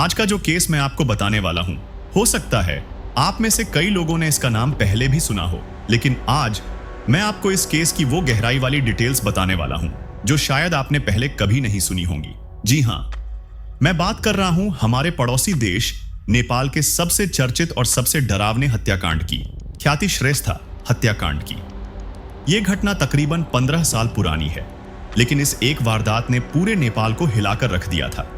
आज का जो केस मैं आपको बताने वाला हूं, हो सकता है आप में से कई लोगों ने इसका नाम पहले भी सुना हो, लेकिन आज मैं आपको इस केस की वो गहराई वाली डिटेल्स बताने वाला हूं जो शायद आपने पहले कभी नहीं सुनी होंगी। जी हां, मैं बात कर रहा हूं हमारे पड़ोसी देश नेपाल के सबसे चर्चित और सबसे डरावने हत्याकांड की, ख्याति श्रेष्ठा हत्याकांड की। यह घटना तकरीबन 15 साल पुरानी है, लेकिन इस एक वारदात ने पूरे नेपाल को हिलाकर रख दिया था।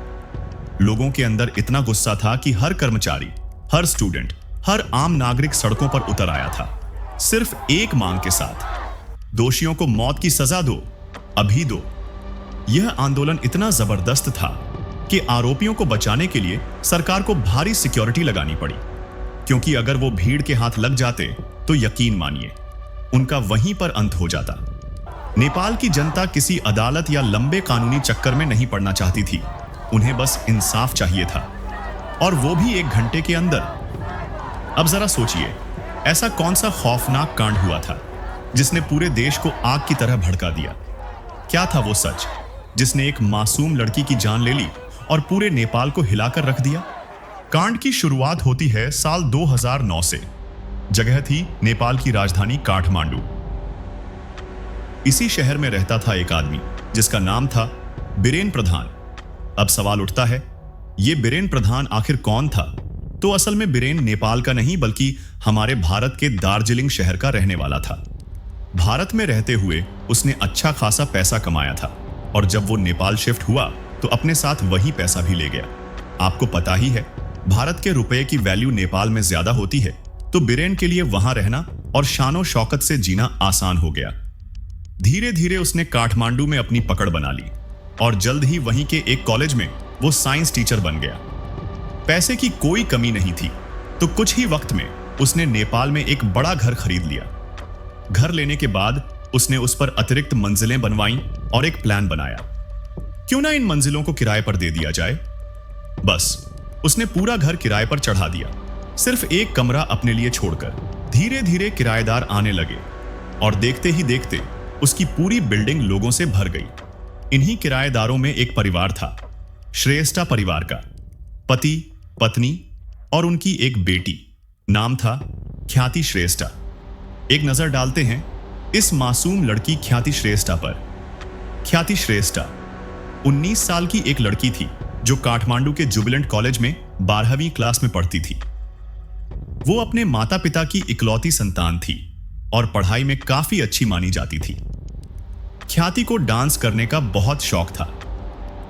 लोगों के अंदर इतना गुस्सा था कि हर कर्मचारी, हर स्टूडेंट, हर आम नागरिक सड़कों पर उतर आया था, सिर्फ एक मांग के साथ, दोषियों को मौत की सजा दो, अभी दो। यह आंदोलन इतना जबरदस्त था कि आरोपियों को बचाने के लिए सरकार को भारी सिक्योरिटी लगानी पड़ी, क्योंकि अगर वो भीड़ के हाथ लग जाते तो यकीन मानिए उनका वहीं पर अंत हो जाता। नेपाल की जनता किसी अदालत या लंबे कानूनी चक्कर में नहीं पड़ना चाहती थी, उन्हें बस इंसाफ चाहिए था, और वो भी 1 घंटे के अंदर। अब जरा सोचिए, ऐसा कौन सा खौफनाक कांड हुआ था जिसने पूरे देश को आग की तरह भड़का दिया? क्या था वो सच जिसने एक मासूम लड़की की जान ले ली और पूरे नेपाल को हिलाकर रख दिया? कांड की शुरुआत होती है साल 2009 से। जगह थी नेपाल की राजधानी काठमांडू। इसी शहर में रहता था एक आदमी जिसका नाम था बीरेन प्रधान। अब सवाल उठता है, ये बीरेन प्रधान आखिर कौन था? तो असल में बीरेन नेपाल का नहीं बल्कि हमारे भारत के दार्जिलिंग शहर का रहने वाला था। भारत में रहते हुए उसने अच्छा खासा पैसा कमाया था, और जब वो नेपाल शिफ्ट हुआ तो अपने साथ वही पैसा भी ले गया। आपको पता ही है, भारत के रुपए की वैल्यू नेपाल में ज्यादा होती है, तो बीरेन के लिए वहां रहना और शानो शौकत से जीना आसान हो गया। धीरे धीरे उसने काठमांडू में अपनी पकड़ बना ली, और जल्द ही वहीं के एक कॉलेज में वो साइंस टीचर बन गया। पैसे की कोई कमी नहीं थी, तो कुछ ही वक्त में उसने नेपाल में एक बड़ा घर खरीद लिया। घर लेने के बाद उसने उस पर अतिरिक्त मंजिलें बनवाईं और एक प्लान बनाया, क्यों ना इन मंजिलों को किराए पर दे दिया जाए। बस उसने पूरा घर किराए पर चढ़ा दिया, सिर्फ एक कमरा अपने लिए छोड़कर। धीरे धीरे किराएदार आने लगे, और देखते ही देखते उसकी पूरी बिल्डिंग लोगों से भर गई। इन्हीं किराएदारों में एक परिवार था, श्रेष्ठा परिवार का, पति, पत्नी और उनकी एक बेटी। नाम था ख्याति श्रेष्ठा। एक नजर डालते हैं इस मासूम लड़की ख्याति श्रेष्ठा पर। ख्याति श्रेष्ठा 19 साल की एक लड़की थी जो काठमांडू के जुबिलेंट कॉलेज में 12वीं क्लास में पढ़ती थी। वो अपने माता पिता की इकलौती संतान थी और पढ़ाई में काफी अच्छी मानी जाती थी। ख्याति को डांस करने का बहुत शौक था।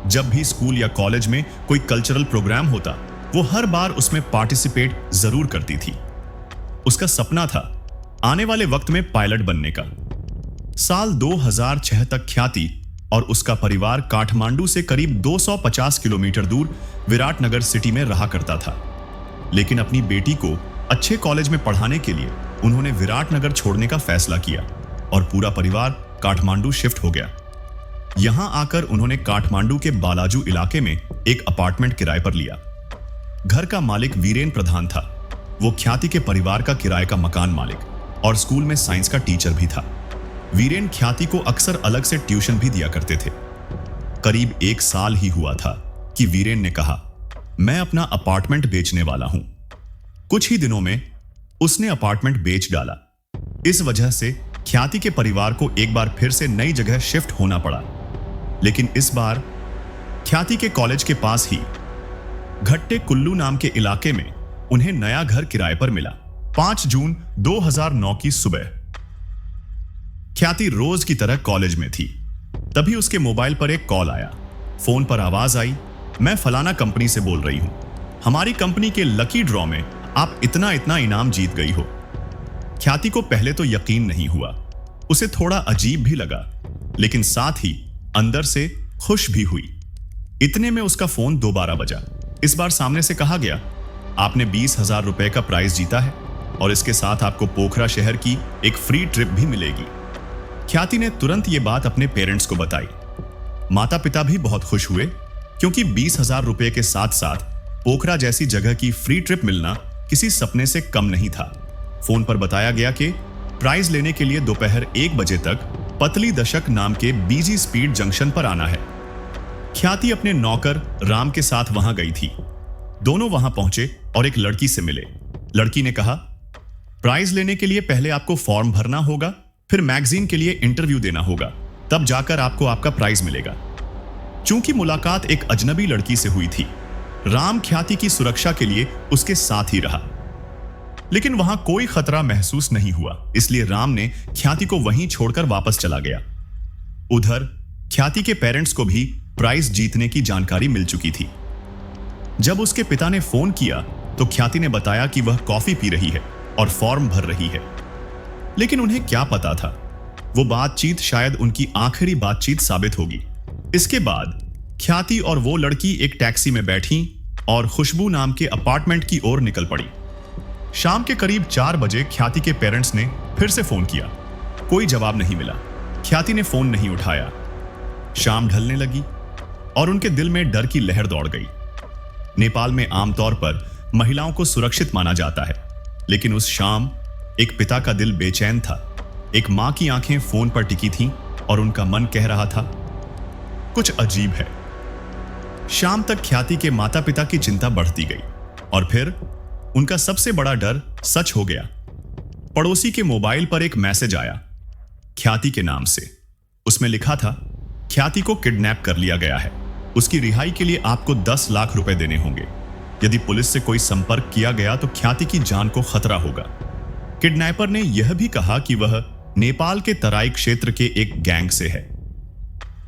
जब भी स्कूल या कॉलेज में कोई कल्चरल प्रोग्राम होता, वो हर बार उसमें पार्टिसिपेट जरूर करती थी। उसका सपना था आने वाले वक्त में पायलट बनने का। साल 2006 तक ख्याति और उसका परिवार काठमांडू से करीब 250 किलोमीटर दूर विराटनगर सिटी में रहा करता था। लेकिन अपनी बेटी को अच्छे कॉलेज में पढ़ाने के लिए उन्होंने विराटनगर छोड़ने का फैसला किया और पूरा परिवार काठमांडू शिफ्ट हो गया। यहां आकर उन्होंने काठमांडू के बालाजू इलाके में एक अपार्टमेंट किराए पर लिया। घर का मालिक वीरेन प्रधान था। वो ख्याति के परिवार का किराए का मकान मालिक और स्कूल में साइंस का टीचर भी था। वीरेन ख्याति को अक्सर अलग से ट्यूशन भी दिया करते थे। करीब 1 साल ही हुआ था कि वीरेन ने कहा, मैं अपना अपार्टमेंट बेचने वाला हूं। कुछ ही दिनों में उसने अपार्टमेंट बेच डाला। इस वजह से ख्याति के परिवार को एक बार फिर से नई जगह शिफ्ट होना पड़ा। लेकिन इस बार ख्याति के कॉलेज के पास ही घट्टे कुल्लू नाम के इलाके में उन्हें नया घर किराए पर मिला। 5 जून 2009 की सुबह ख्याति रोज की तरह कॉलेज में थी। तभी उसके मोबाइल पर एक कॉल आया। फोन पर आवाज आई, मैं फलाना कंपनी से बोल रही हूं, हमारी कंपनी के लकी ड्रॉ में आप इतना इतना इनाम जीत गई हो। ख्याति को पहले तो यकीन नहीं हुआ, उसे थोड़ा अजीब भी लगा, लेकिन साथ ही अंदर से खुश भी हुई। इतने में उसका फोन दोबारा बजा। इस बार सामने से कहा गया, आपने 20,000 रुपए का प्राइज जीता है और इसके साथ आपको पोखरा शहर की एक फ्री ट्रिप भी मिलेगी। ख्याति ने तुरंत ये बात अपने पेरेंट्स को बताई। माता पिता भी बहुत खुश हुए, क्योंकि 20,000 रुपए के साथ साथ पोखरा जैसी जगह की फ्री ट्रिप मिलना किसी सपने से कम नहीं था। फोन पर बताया गया कि प्राइज लेने के लिए दोपहर 1 बजे तक पतली दशक नाम के बीजी स्पीड जंक्शन पर आना है। ख्याति अपने नौकर राम के साथ वहां गई थी। दोनों वहां पहुंचे और एक लड़की से मिले। लड़की ने कहा, प्राइज लेने के लिए पहले आपको फॉर्म भरना होगा, फिर मैगजीन के लिए इंटरव्यू देना होगा, तब जाकर आपको आपका प्राइज मिलेगा। चूंकि मुलाकात एक अजनबी लड़की से हुई थी, राम ख्याति की सुरक्षा के लिए उसके साथ ही रहा। लेकिन वहां कोई खतरा महसूस नहीं हुआ, इसलिए राम ने ख्याति को वहीं छोड़कर वापस चला गया। उधर ख्याति के पेरेंट्स को भी प्राइज जीतने की जानकारी मिल चुकी थी। जब उसके पिता ने फोन किया तो ख्याति ने बताया कि वह कॉफी पी रही है और फॉर्म भर रही है। लेकिन उन्हें क्या पता था, वो बातचीत शायद उनकी आखिरी बातचीत साबित होगी। इसके बाद ख्याति और वो लड़की एक टैक्सी में बैठी और खुशबू नाम के अपार्टमेंट की ओर निकल पड़ी। शाम के करीब 4 बजे ख्याति के पेरेंट्स ने फिर से फोन किया। कोई जवाब नहीं मिला। ख्याति ने फोन नहीं उठाया। शाम ढलने लगी और उनके दिल में डर की लहर दौड़ गई। नेपाल में आमतौर पर महिलाओं को सुरक्षित माना जाता है, लेकिन उस शाम एक पिता का दिल बेचैन था। एक मां की आंखें फोन पर टिकी थीं और उनका मन कह रहा था, कुछ अजीब है। शाम तक ख्याति के माता पिता की चिंता बढ़ती गई और फिर उनका सबसे बड़ा डर सच हो गया। पड़ोसी के मोबाइल पर एक मैसेज आया, ख्याति के नाम से। उसमें लिखा था, ख्याति को किडनैप कर लिया गया है, उसकी रिहाई के लिए आपको 10 लाख रुपए देने होंगे। यदि पुलिस से कोई संपर्क किया गया तो ख्याति की जान को खतरा होगा। किडनैपर ने यह भी कहा कि वह नेपाल के तराई क्षेत्र के एक गैंग से है।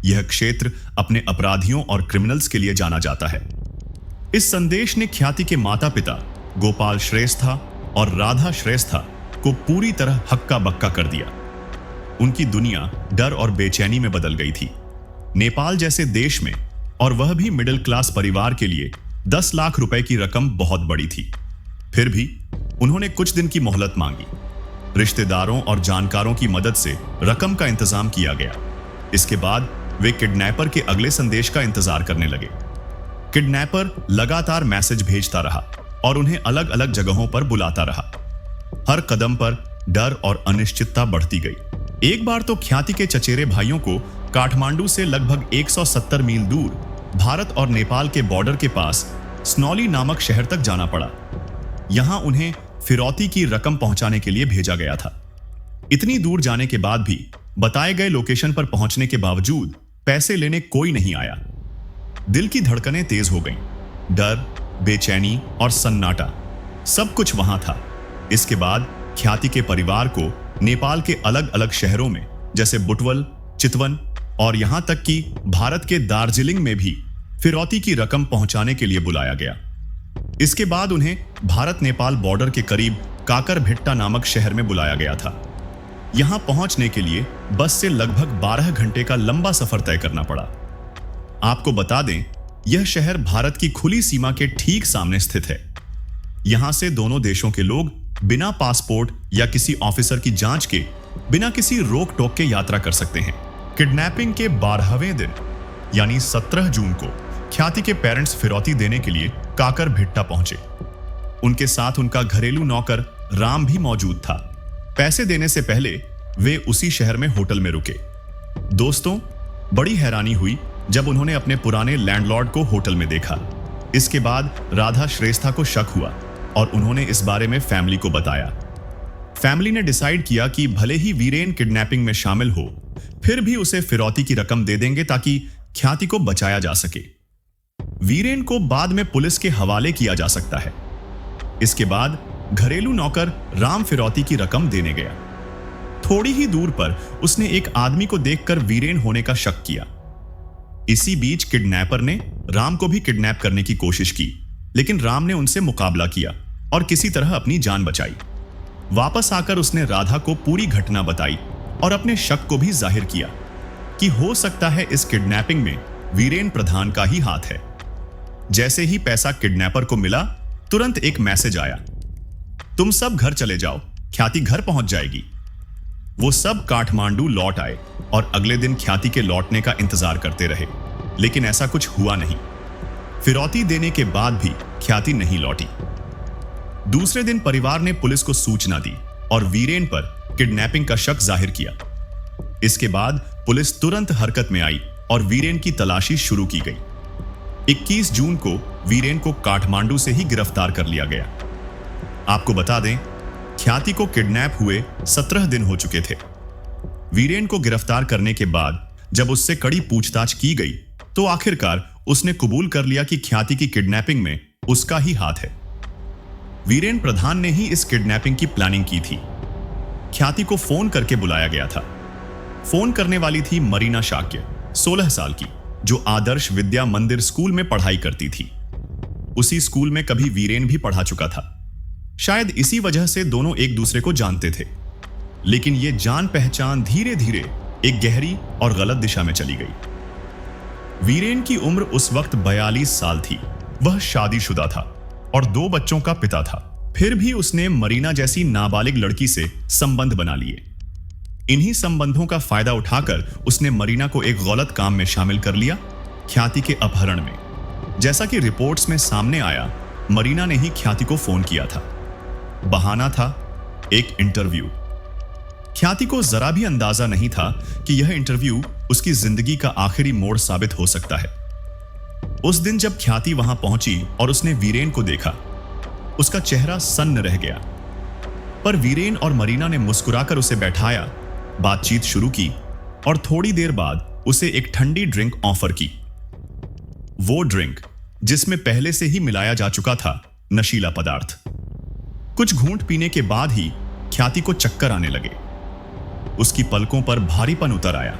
यह क्षेत्र अपने अपराधियों और क्रिमिनल्स के लिए जाना जाता है। इस संदेश ने ख्याति के माता पिता गोपाल श्रेष्ठा और राधा श्रेष्ठा को पूरी तरह हक्का बक्का कर दिया। उनकी दुनिया डर और बेचैनी में बदल गई थी। नेपाल जैसे देश में, और वह भी मिडिल क्लास परिवार के लिए, 10 लाख रुपए की रकम बहुत बड़ी थी। फिर भी उन्होंने कुछ दिन की मोहलत मांगी। रिश्तेदारों और जानकारों की मदद से रकम का इंतजाम किया गया। इसके बाद वे किडनैपर के अगले संदेश का इंतजार करने लगे। किडनैपर लगातार मैसेज भेजता रहा और उन्हें अलग अलग जगहों पर बुलाता रहा। हर कदम पर डर और अनिश्चितता बढ़ती गई। एक बार तो ख्याति के चचेरे भाइयों को काठमांडू से लगभग 170 मील दूर भारत और नेपाल के बॉर्डर के पास स्नौली नामक शहर तक जाना पड़ा। यहां उन्हें फिरौती की रकम पहुंचाने के लिए भेजा गया था। इतनी दूर जाने के बाद भी बताए गए लोकेशन पर पहुंचने के बावजूद पैसे लेने कोई नहीं आया। दिल की धड़कनें तेज हो गईं। डर, बेचैनी और सन्नाटा, सब कुछ वहां था। इसके बाद ख्याति के परिवार को नेपाल के अलग अलग शहरों में, जैसे बुटवल, चितवन और यहां तक कि भारत के दार्जिलिंग में भी फिरौती की रकम पहुंचाने के लिए बुलाया गया। इसके बाद उन्हें भारत नेपाल बॉर्डर के करीब काकरभिट्टा नामक शहर में बुलाया गया था। यहां पहुंचने के लिए बस से लगभग 12 घंटे का लंबा सफर तय करना पड़ा। आपको बता दें, यह शहर भारत की खुली सीमा के ठीक सामने स्थित है। यहां से दोनों देशों के लोग बिना पासपोर्ट या किसी ऑफिसर की जांच के, बिना किसी रोक टोक के यात्रा कर सकते हैं। किडनैपिंग के 12वें दिन यानी 17 जून को ख्याति के पेरेंट्स फिरौती देने के लिए काकरभिट्टा पहुंचे। उनके साथ उनका घरेलू नौकर राम भी मौजूद था। पैसे देने से पहले वे उसी शहर में होटल में रुके। दोस्तों, बड़ी हैरानी हुई जब उन्होंने अपने पुराने लैंडलॉर्ड को होटल में देखा। इसके बाद राधा श्रेष्ठा को शक हुआ और उन्होंने इस बारे में फैमिली को बताया। फैमिली ने डिसाइड किया कि भले ही वीरेन किडनैपिंग में शामिल हो, फिर भी उसे फिरौती की रकम दे देंगे ताकि ख्याति को बचाया जा सके। वीरेन को बाद में पुलिस के हवाले किया जा सकता है। इसके बाद घरेलू नौकर राम फिरौती की रकम देने गया। थोड़ी ही दूर पर उसने एक आदमी को देखकर वीरेन होने का शक किया। इसी बीच किडनैपर ने राम को भी किडनैप करने की कोशिश की, लेकिन राम ने उनसे मुकाबला किया और किसी तरह अपनी जान बचाई। वापस आकर उसने राधा को पूरी घटना बताई और अपने शक को भी जाहिर किया कि हो सकता है इस किडनैपिंग में वीरेन प्रधान का ही हाथ है। जैसे ही पैसा किडनैपर को मिला, तुरंत एक मैसेज आया, तुम सब घर चले जाओ, ख्याति घर पहुंच जाएगी। वो सब काठमांडू लौट आए और अगले दिन ख्याति के लौटने का इंतजार करते रहे, लेकिन ऐसा कुछ हुआ नहीं। फिरौती देने के बाद भी ख्याति नहीं लौटी। दूसरे दिन परिवार ने पुलिस को सूचना दी और वीरेन पर किडनैपिंग का शक जाहिर किया। इसके बाद पुलिस तुरंत हरकत में आई और वीरेन की तलाशी शुरू की गई। 21 जून को वीरेन को काठमांडू से ही गिरफ्तार कर लिया गया। आपको बता दें, ख्याति को किडनैप हुए 17 दिन हो चुके थे। वीरेन को गिरफ्तार करने के बाद जब उससे कड़ी पूछताछ की गई तो आखिरकार उसने कबूल कर लिया कि ख्याति की किडनैपिंग में उसका ही हाथ है। वीरेन प्रधान ने ही इस किडनैपिंग की प्लानिंग की थी। ख्याति को फोन करके बुलाया गया था। फोन करने वाली थी मरीना शाक्य, 16 साल की, जो आदर्श विद्या मंदिर स्कूल में पढ़ाई करती थी। उसी स्कूल में कभी वीरेन भी पढ़ा चुका था। शायद इसी वजह से दोनों एक दूसरे को जानते थे। लेकिन यह जान पहचान धीरे धीरे एक गहरी और गलत दिशा में चली गई। वीरेन की उम्र उस वक्त 42 साल थी। वह शादीशुदा था और 2 बच्चों का पिता था। फिर भी उसने मरीना जैसी नाबालिग लड़की से संबंध बना लिए। इन्हीं संबंधों का फायदा उठाकर उसने मरीना को एक गलत काम में शामिल कर लिया, ख्याति के अपहरण में। जैसा कि रिपोर्ट्स में सामने आया, मरीना ने ही ख्याति को फोन किया था। बहाना था एक इंटरव्यू। ख्याति को जरा भी अंदाजा नहीं था कि यह इंटरव्यू उसकी जिंदगी का आखिरी मोड़ साबित हो सकता है। उस दिन जब ख्याति वहां पहुंची और उसने वीरेन को देखा, उसका चेहरा सन्न रह गया। पर वीरेन और मरीना ने मुस्कुराकर उसे बैठाया, बातचीत शुरू की और थोड़ी देर बाद उसे एक ठंडी ड्रिंक ऑफर की। वो ड्रिंक जिसमें पहले से ही मिलाया जा चुका था नशीला पदार्थ। कुछ घूंट पीने के बाद ही ख्याति को चक्कर आने लगे। उसकी पलकों पर भारीपन उतर आया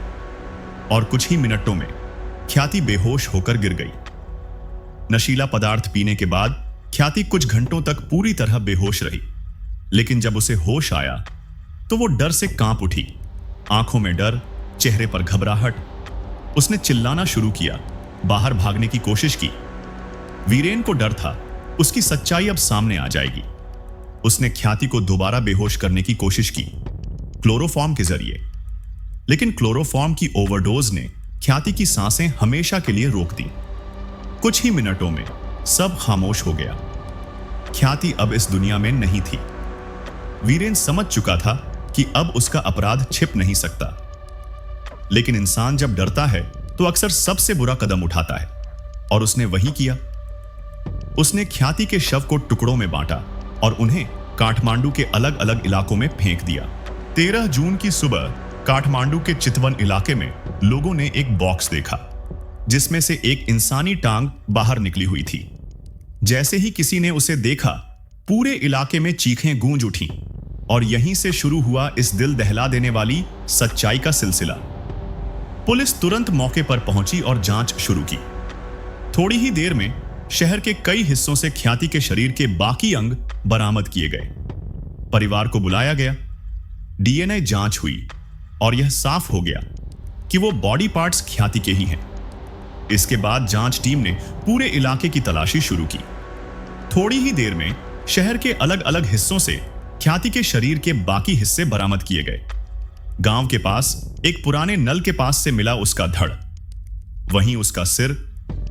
और कुछ ही मिनटों में ख्याति बेहोश होकर गिर गई। नशीला पदार्थ पीने के बाद ख्याति कुछ घंटों तक पूरी तरह बेहोश रही, लेकिन जब उसे होश आया तो वो डर से कांप उठी। आंखों में डर, चेहरे पर घबराहट। उसने चिल्लाना शुरू किया, बाहर भागने की कोशिश की। वीरेन को डर था उसकी सच्चाई अब सामने आ जाएगी। उसने ख्याति को दोबारा बेहोश करने की कोशिश की, क्लोरोफॉर्म के जरिए। लेकिन क्लोरोफॉर्म की ओवरडोज ने ख्याति की सांसें हमेशा के लिए रोक दी। कुछ ही मिनटों में सब खामोश हो गया। ख्याति अब इस दुनिया में नहीं थी। वीरेन समझ चुका था कि अब उसका अपराध छिप नहीं सकता। लेकिन इंसान जब डरता है तो अक्सर सबसे बुरा कदम उठाता है, और उसने वही किया। उसने ख्याति के शव को टुकड़ों में बांटा और उन्हें काठमांडू के अलग अलग इलाकों में फेंक दिया। 13 जून की सुबह काठमांडू के चितवन इलाके में लोगों ने एक बॉक्स देखा जिसमें से एक इंसानी टांग बाहर निकली हुई थी। जैसे ही किसी ने उसे देखा, पूरे इलाके में चीखें गूंज उठीं और यहीं से शुरू हुआ इस दिल दहला देने वाली सच्चाई का सिलसिला। पुलिस तुरंत मौके पर पहुंची और जांच शुरू की। थोड़ी ही देर में शहर के कई हिस्सों से ख्याति के शरीर के बाकी अंग बरामद किए गए। परिवार को बुलाया गया, डीएनए जांच हुई और यह साफ हो गया कि वो बॉडी पार्ट्स ख्याति के ही हैं। इसके बाद जांच टीम ने पूरे इलाके की तलाशी शुरू की। थोड़ी ही देर में शहर के अलग अलग हिस्सों से ख्याति के शरीर के बाकी हिस्से बरामद किए गए। गांव के पास एक पुराने नल के पास से मिला उसका धड़। वहीं उसका सिर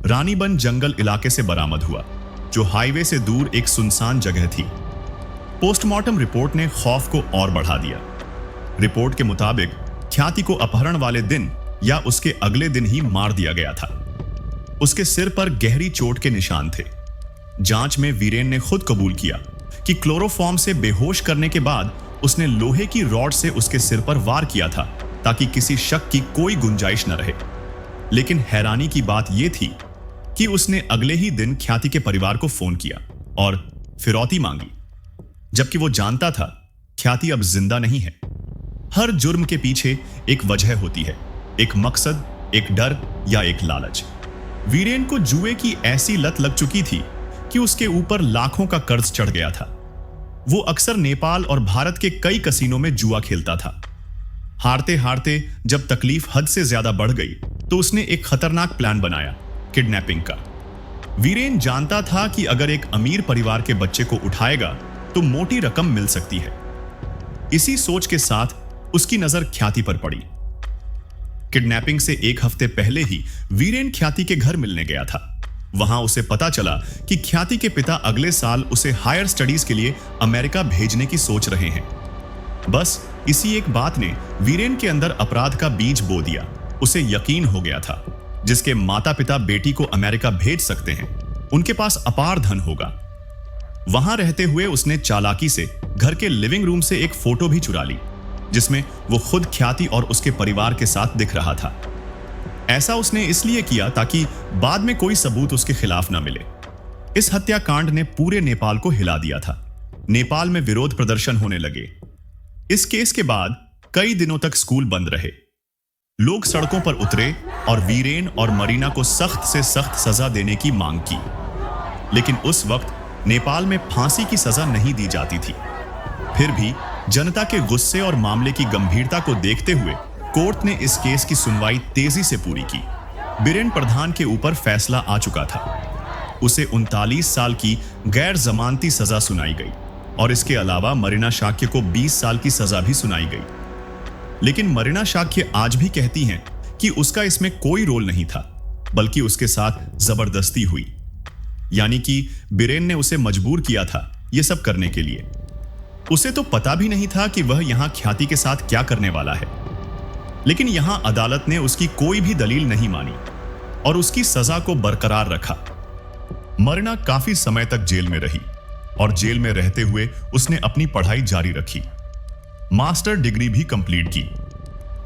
रानीबन जंगल इलाके से बरामद हुआ, जो हाईवे से दूर एक सुनसान जगह थी। पोस्टमार्टम रिपोर्ट ने खौफ को और बढ़ा दिया। रिपोर्ट के मुताबिक ख्याति को अपहरण वाले दिन या उसके अगले दिन ही मार दिया गया था। उसके सिर पर गहरी चोट के निशान थे। जांच में वीरेन ने खुद कबूल किया कि क्लोरोफॉर्म से बेहोश करने के बाद उसने लोहे की रॉड से उसके सिर पर वार किया था ताकि किसी शक की कोई गुंजाइश न रहे। लेकिन हैरानी की बात यह थी कि उसने अगले ही दिन ख्याति के परिवार को फोन किया और फिरौती मांगी, जबकि वो जानता था ख्याति अब जिंदा नहीं है। हर जुर्म के पीछे एक वजह होती है, एक मकसद, एक डर या एक लालच। वीरेन को जुए की ऐसी लत लग चुकी थी कि उसके ऊपर लाखों का कर्ज चढ़ गया था। वो अक्सर नेपाल और भारत के कई कसीनों में जुआ खेलता था। हारते हारते जब तकलीफ हद से ज्यादा बढ़ गई तो उसने एक खतरनाक प्लान बनाया, किडनैपिंग का। वीरेन जानता था कि अगर एक अमीर परिवार के बच्चे को उठाएगा तो मोटी रकम मिल सकती है। इसी सोच के साथ उसकी नजर ख्याति पर पड़ी। किडनैपिंग से एक हफ्ते पहले ही वीरेन ख्याति के घर मिलने गया था। वहां उसे पता चला कि ख्याति के पिता अगले साल उसे हायर स्टडीज के लिए अमेरिका भेजने की सोच रहे हैं। बस इसी एक बात ने वीरेन के अंदर अपराध का बीज बो दिया। उसे यकीन हो गया था, जिसके माता पिता बेटी को अमेरिका भेज सकते हैं, उनके पास अपार धन होगा। वहां रहते हुए उसने चालाकी से घर के लिविंग रूम से एक फोटो भी चुरा ली, जिसमें वो खुद ख्याति और उसके परिवार के साथ दिख रहा था। ऐसा उसने इसलिए किया ताकि बाद में कोई सबूत उसके खिलाफ न मिले। इस हत्याकांड ने पूरे नेपाल को हिला दिया था। नेपाल में विरोध प्रदर्शन होने लगे। इस केस के बाद कई दिनों तक स्कूल बंद रहे। लोग सड़कों पर उतरे और वीरेन और मरीना को सख्त से सख्त सजा देने की मांग की। लेकिन उस वक्त नेपाल में फांसी की सजा नहीं दी जाती थी। फिर भी जनता के गुस्से और मामले की गंभीरता को देखते हुए कोर्ट ने इस केस की सुनवाई तेजी से पूरी की। बीरेन प्रधान के ऊपर फैसला आ चुका था। उसे 39 साल की गैर जमानती सजा सुनाई गई और इसके अलावा मरीना शाक्य को 20 साल की सजा भी सुनाई गई। लेकिन मरीना शाक्य आज भी कहती हैं कि उसका इसमें कोई रोल नहीं था, बल्कि उसके साथ जबरदस्ती हुई। यानी कि बीरेन ने उसे मजबूर किया था यह सब करने के लिए। उसे तो पता भी नहीं था कि वह यहां ख्याति के साथ क्या करने वाला है। लेकिन यहां अदालत ने उसकी कोई भी दलील नहीं मानी और उसकी सजा को बरकरार रखा। मरीना काफी समय तक जेल में रही और जेल में रहते हुए उसने अपनी पढ़ाई जारी रखी। मास्टर डिग्री भी कंप्लीट की।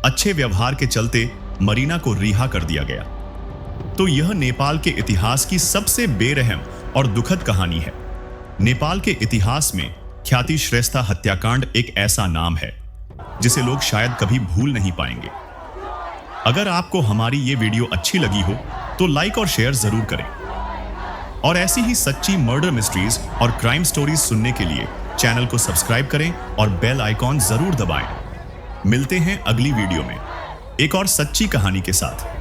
अच्छे व्यवहार के चलते मरीना को रिहा कर दिया गया। तो यह नेपाल के इतिहास की सबसे बेरहम और दुखद कहानी है। नेपाल के इतिहास में ख्याति श्रेष्ठा हत्याकांड एक ऐसा नाम है जिसे लोग शायद कभी भूल नहीं पाएंगे। अगर आपको हमारी ये वीडियो अच्छी लगी हो तो लाइक और शेयर जरूर करें। और ऐसी ही सच्ची मर्डर मिस्ट्रीज और क्राइम स्टोरीज सुनने के लिए चैनल को सब्सक्राइब करें और बेल आइकॉन जरूर दबाएं। मिलते हैं अगली वीडियो में एक और सच्ची कहानी के साथ।